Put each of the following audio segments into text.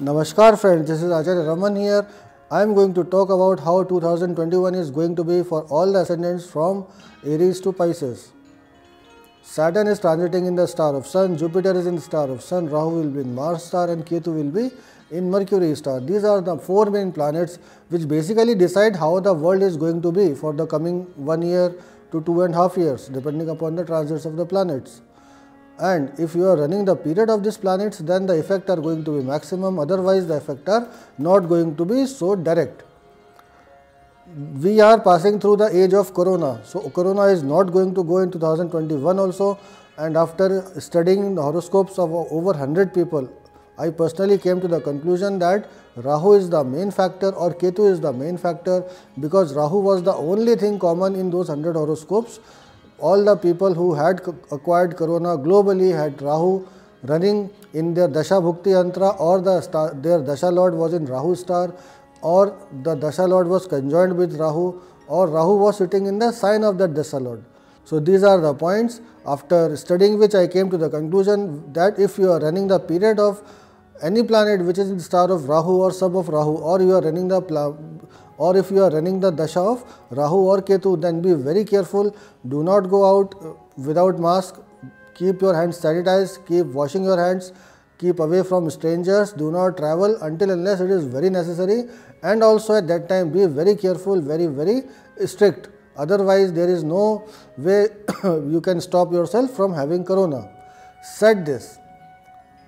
Namaskar friends, this is Acharya Raman here. I am going to talk about how 2021 is going to be for all the ascendants from Aries to Pisces. Saturn is transiting in the star of Sun, Jupiter is in the star of Sun, Rahu will be in Mars star and Ketu will be in Mercury star. These are the four main planets which basically decide how the world is going to be for the coming 1 year to 2.5 years depending upon the transits of the planets. And if you are running the period of these planets, then the effect are going to be maximum, otherwise the effect are not going to be so direct. We are passing through the age of Corona, so Corona is not going to go in 2021 also, and after studying the horoscopes of over 100 people, I personally came to the conclusion that Rahu is the main factor or Ketu is the main factor, because Rahu was the only thing common in those 100 horoscopes. All the people who had acquired Corona globally had Rahu running in their Dasha Bhukti Yantra, or their Dasha Lord was in Rahu star, or the Dasha Lord was conjoined with Rahu, or Rahu was sitting in the sign of that Dasha Lord. So these are the points, after studying which I came to the conclusion that if you are running the period of any planet which is in the star of Rahu or sub of Rahu, or you are running if you are running the Dasha of Rahu or Ketu, then be very careful. Do not go out without mask. Keep your hands sanitized. Keep washing your hands. Keep away from strangers. Do not travel until unless it is very necessary. And also at that time be very careful, very strict. Otherwise there is no way you can stop yourself from having Corona. Said this,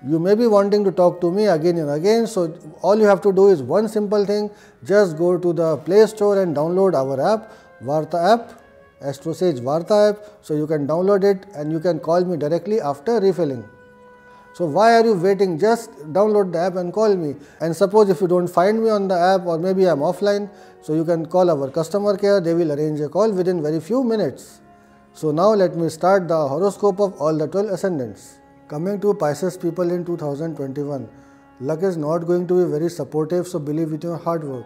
you may be wanting to talk to me again and again, so all you have to do is one simple thing. Just go to the Play Store and download our app, Varta app, AstroSage Varta app. So you can download it and you can call me directly after refilling. So why are you waiting? Just download the app and call me. And suppose if you don't find me on the app, or maybe I am offline, so you can call our customer care. They will arrange a call within very few minutes. So now let me start the horoscope of all the 12 ascendants. Coming to Pisces people in 2021, luck is not going to be very supportive, so believe in your hard work.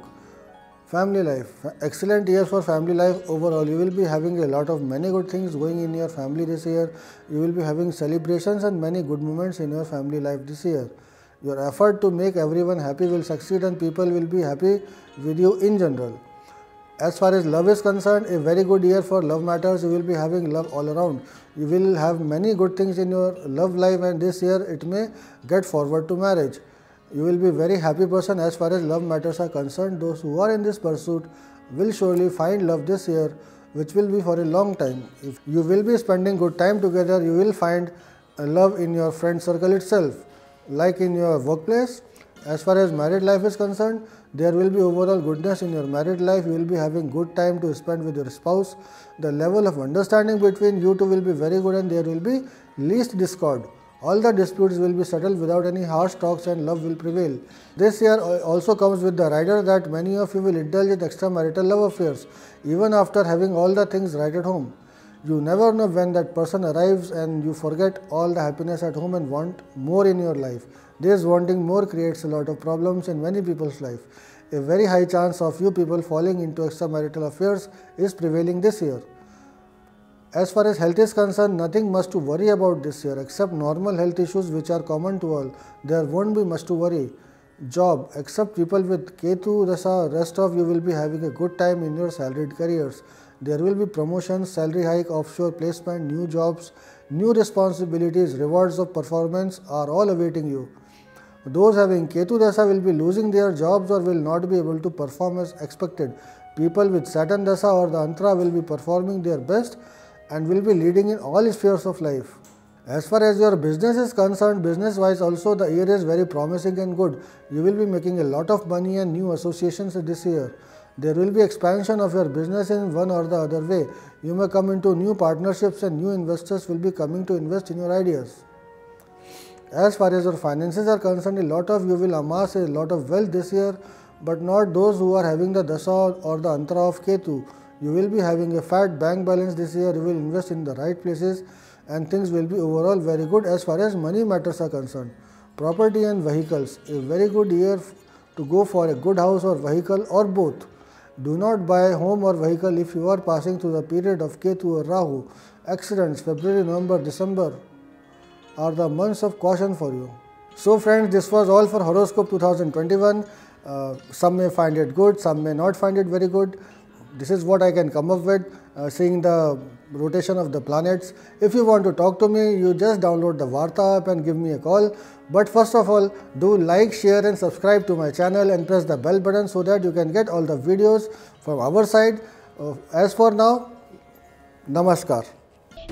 Family life, excellent year for family life overall. You will be having a lot of many good things going in your family this year. You will be having celebrations and many good moments in your family life this year. Your effort to make everyone happy will succeed and people will be happy with you in general. As far as love is concerned, a very good year for love matters. You will be having love all around. You will have many good things in your love life, and this year it may get forward to marriage. You will be a very happy person as far as love matters are concerned. Those who are in this pursuit will surely find love this year, which will be for a long time. If you will be spending good time together, you will find love in your friend circle itself, like in your workplace. As far as married life is concerned, there will be overall goodness in your married life. You will be having good time to spend with your spouse. The level of understanding between you two will be very good and there will be least discord. All the disputes will be settled without any harsh talks and love will prevail. This year also comes with the rider that many of you will indulge in extramarital love affairs even after having all the things right at home. You never know when that person arrives and you forget all the happiness at home and want more in your life. This wanting more creates a lot of problems in many people's life. A very high chance of you people falling into extramarital affairs is prevailing this year. As far as health is concerned, nothing much to worry about this year except normal health issues which are common to all. There won't be much to worry. Job, except people with Ketu Dasa, rest of you will be having a good time in your salaried careers. There will be promotions, salary hike, offshore placement, new jobs, new responsibilities, rewards of performance are all awaiting you. Those having Ketu Dasa will be losing their jobs or will not be able to perform as expected. People with Saturn Dasa or the Antra will be performing their best and will be leading in all spheres of life. As far as your business is concerned, business wise also the year is very promising and good. You will be making a lot of money and new associations this year. There will be expansion of your business in one or the other way. You may come into new partnerships and new investors will be coming to invest in your ideas. As far as your finances are concerned, a lot of you will amass a lot of wealth this year, but not those who are having the Dasha or the Antra of Ketu. You will be having a fat bank balance this year. You will invest in the right places and things will be overall very good as far as money matters are concerned. Property and vehicles, a very good year to go for a good house or vehicle or both. Do not buy home or vehicle if you are passing through the period of Ketu or Rahu. Accidents, February, November, December are the months of caution for you. So friends, this was all for horoscope 2021. Some may find it good, some may not find it very good. This is what I can come up with, seeing the rotation of the planets. If you want to talk to me, you just download the Varta app and give me a call. But first of all, do like, share and subscribe to my channel and press the bell button so that you can get all the videos from our side. As for now, Namaskar.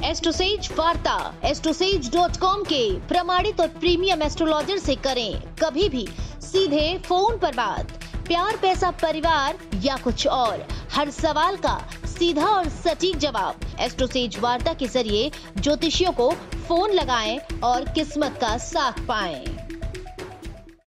AstroSage वार्ता astrosage.com के प्रमाणित और premium astrologer से करें कभी भी सीधे phone पर बात। प्यार, पैसा, परिवार या कुछ और, हर सवाल का सीधा और सटीक जवाब। एस्ट्रोसेज वार्ता के जरिए ज्योतिषियों को फोन लगाएं और किस्मत का साथ पाएं।